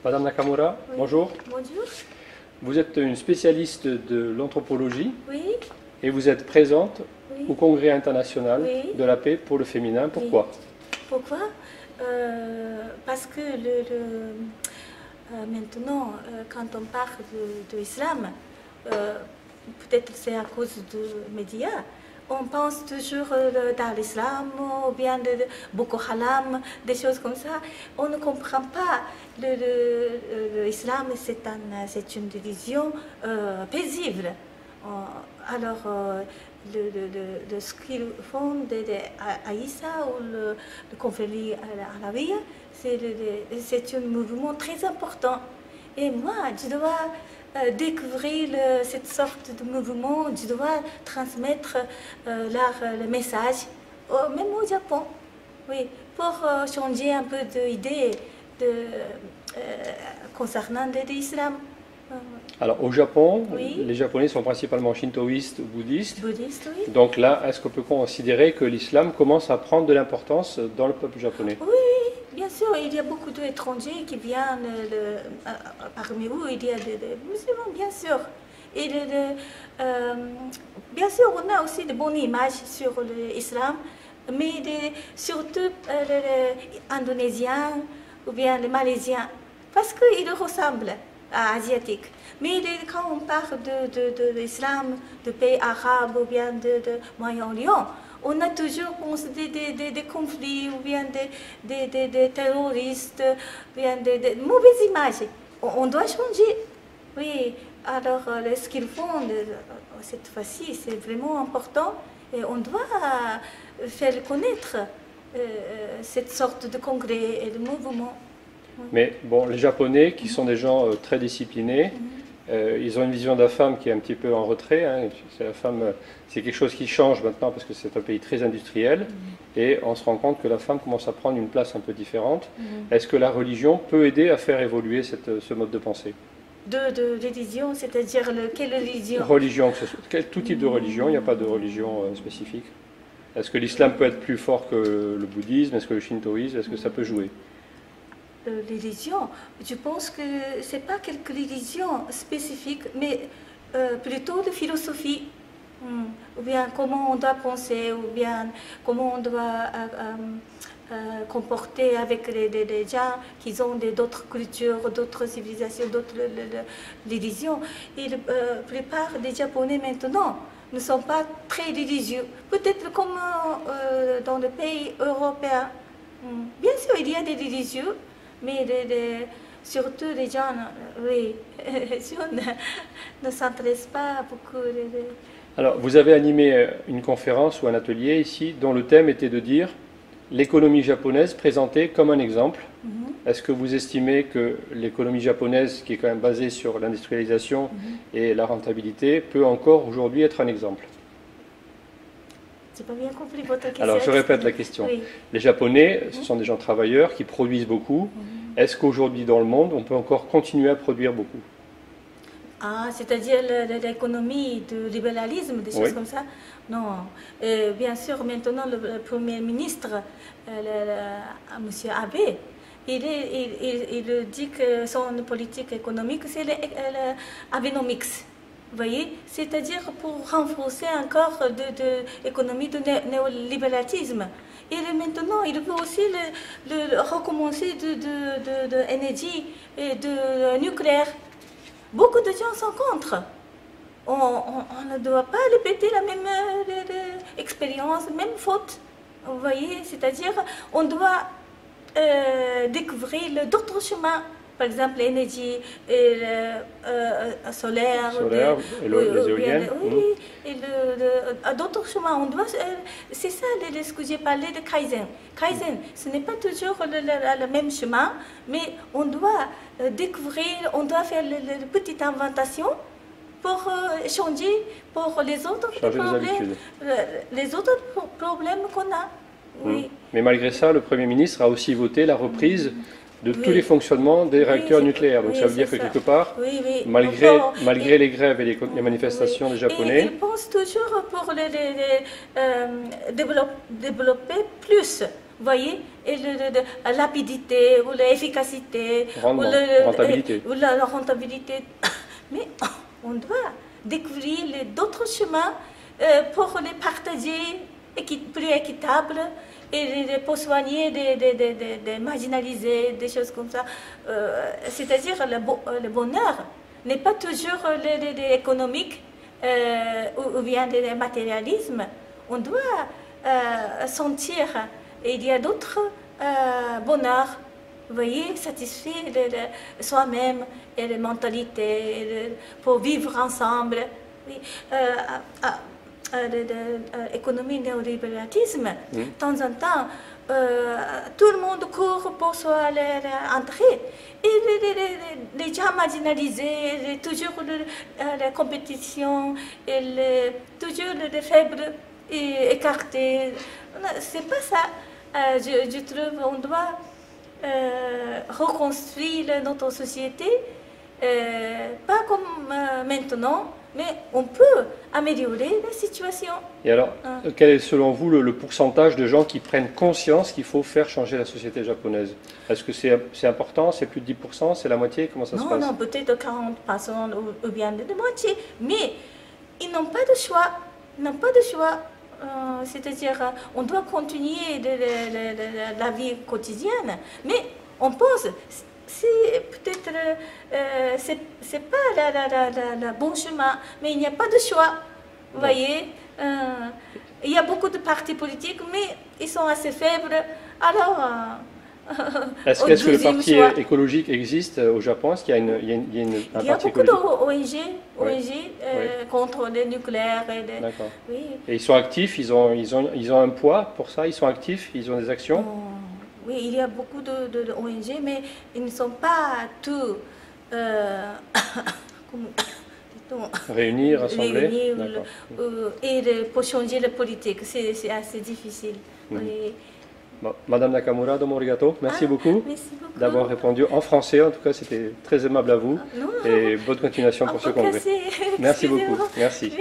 Madame Nakamura, Oui. bonjour. Bonjour. Vous êtes une spécialiste de l'anthropologie Oui, et vous êtes présente oui. au Congrès international Oui. de la paix pour le féminin. Pourquoi? Pourquoi? Parce que maintenant, quand on parle de l'islam, peut-être c'est à cause des médias, on pense toujours dans l'islam ou bien de Boko Haram, des choses comme ça. On ne comprend pas l'islam, c'est une religion paisible. Alors, ce qu'ils font à Issa ou le conflit arabe, c'est un mouvement très important. Et moi, je dois découvrir cette sorte de mouvement, je dois transmettre le message, même au Japon, oui, pour changer un peu d'idée concernant l'islam. Alors au Japon, Oui. les Japonais sont principalement shintoïstes ou bouddhistes. Bouddhiste, oui. Donc là, est-ce qu'on peut considérer que l'islam commence à prendre de l'importance dans le peuple japonais? Oui, bien sûr, il y a beaucoup d'étrangers qui viennent, parmi eux, il y a des musulmans, bien sûr. Et bien sûr, on a aussi de bonnes images sur l'islam, mais surtout les Indonésiens ou bien les Malaisiens, parce qu'ils ressemblent à Asiatiques. Mais quand on parle de l'islam, de pays arabes ou bien de Moyen-Orient, on a toujours pensé des conflits ou bien des terroristes, ou bien des mauvaises images. On doit changer. Oui, alors ce qu'ils font cette fois-ci, c'est vraiment important et on doit faire connaître cette sorte de congrès et de mouvement. Mais bon, les Japonais, qui sont des gens très disciplinés, ils ont une vision de la femme qui est un petit peu en retrait. Hein. La femme, c'est quelque chose qui change maintenant parce que c'est un pays très industriel et on se rend compte que la femme commence à prendre une place un peu différente. Est-ce que la religion peut aider à faire évoluer ce mode de pensée? De religion, c'est-à-dire quelle religion? Religion, tout type de religion, il n'y a pas de religion spécifique. Est-ce que l'islam peut être plus fort que le bouddhisme? Est-ce que le shintoïsme, est-ce que ça peut jouer? Religion, je pense que ce n'est pas quelque religion spécifique, mais plutôt de philosophie. Ou bien comment on doit penser, ou bien comment on doit comporter avec les gens qui ont d'autres cultures, d'autres civilisations, d'autres religions. Et la plupart des Japonais maintenant ne sont pas très religieux. Peut-être comme dans les pays européens. Bien sûr, il y a des religieux, mais surtout les gens, oui, ne s'intéressent pas beaucoup. Alors, vous avez animé une conférence ou un atelier ici dont le thème était de dire l'économie japonaise présentée comme un exemple. Est-ce que vous estimez que l'économie japonaise, qui est quand même basée sur l'industrialisation et la rentabilité, peut encore aujourd'hui être un exemple? Je n'ai pas bien compris votre question. Alors, je répète la question. Oui. Les Japonais, ce sont des gens travailleurs qui produisent beaucoup. Est-ce qu'aujourd'hui, dans le monde, on peut encore continuer à produire beaucoup? Ah, c'est-à-dire l'économie du libéralisme, des choses comme ça? Non. Bien sûr, maintenant, le Premier ministre, M. Abe, il dit que son politique économique, c'est l'Abenomics. Vous voyez, c'est-à-dire pour renforcer encore l'économie du néolibéralisme. Et maintenant, il veut aussi recommencer de l'énergie et de nucléaire. Beaucoup de gens sont contre. On ne doit pas répéter la même expérience, la même faute. Vous voyez, c'est-à-dire on doit découvrir d'autres chemins. Par exemple, l'énergie solaire, et les éoliennes. Oui, et d'autres chemins. C'est ça ce que j'ai parlé de Kaizen. Kaizen, ce n'est pas toujours le même chemin, mais on doit découvrir, on doit faire les petites inventions pour changer pour les autres problèmes qu'on a. Oui. Mais malgré ça, le Premier ministre a aussi voté la reprise de tous les fonctionnements des réacteurs nucléaires. Donc ça veut dire que quelque part, malgré les grèves et les manifestations des Japonais... Ils pensent toujours pour développer plus, vous voyez, la rapidité ou l'efficacité ou la rentabilité. Mais on doit découvrir d'autres chemins pour les partager plus équitables et pour soigner des marginalisés, des choses comme ça. C'est-à-dire le bonheur n'est pas toujours économique ou bien le matérialisme. On doit sentir, il y a d'autres bonheurs, vous voyez, satisfaire soi-même et les mentalités pour vivre ensemble. Oui. L'économie néolibéralisme, de temps en temps, tout le monde court pour soi entrer. Et les gens marginalisés, toujours la compétition, et toujours les faibles écartés. C'est pas ça. Je trouve qu'on doit reconstruire notre société, pas comme maintenant, mais on peut améliorer la situation. Et alors, quel est selon vous le pourcentage de gens qui prennent conscience qu'il faut faire changer la société japonaise? Est-ce que c'est important? C'est plus de 10%? C'est la moitié? Comment ça se passe? Non, peut-être 40% ou bien de moitié. Mais ils n'ont pas de choix. Ils n'ont pas de choix. C'est-à-dire, on doit continuer la vie quotidienne. Mais on pense... peut-être c'est pas le bon chemin, mais il n'y a pas de choix. Vous voyez, il y a beaucoup de partis politiques, mais ils sont assez faibles. Alors, est-ce que le parti écologique existe au Japon? Est-ce qu'il y a un parti écologique? Il y a beaucoup d'ONG contre le nucléaire. D'accord. Oui. Et ils sont actifs, ils ont un poids pour ça, ils sont actifs, ils ont des actions? Oui, il y a beaucoup de ONG, mais ils ne sont pas tous réunis, rassemblés. Et pour changer la politique, c'est assez difficile. Bon, Madame Nakamura, domo arigato, merci beaucoup d'avoir répondu en français. En tout cas, c'était très aimable à vous. Et bonne continuation pour ce congrès. Merci beaucoup. Merci.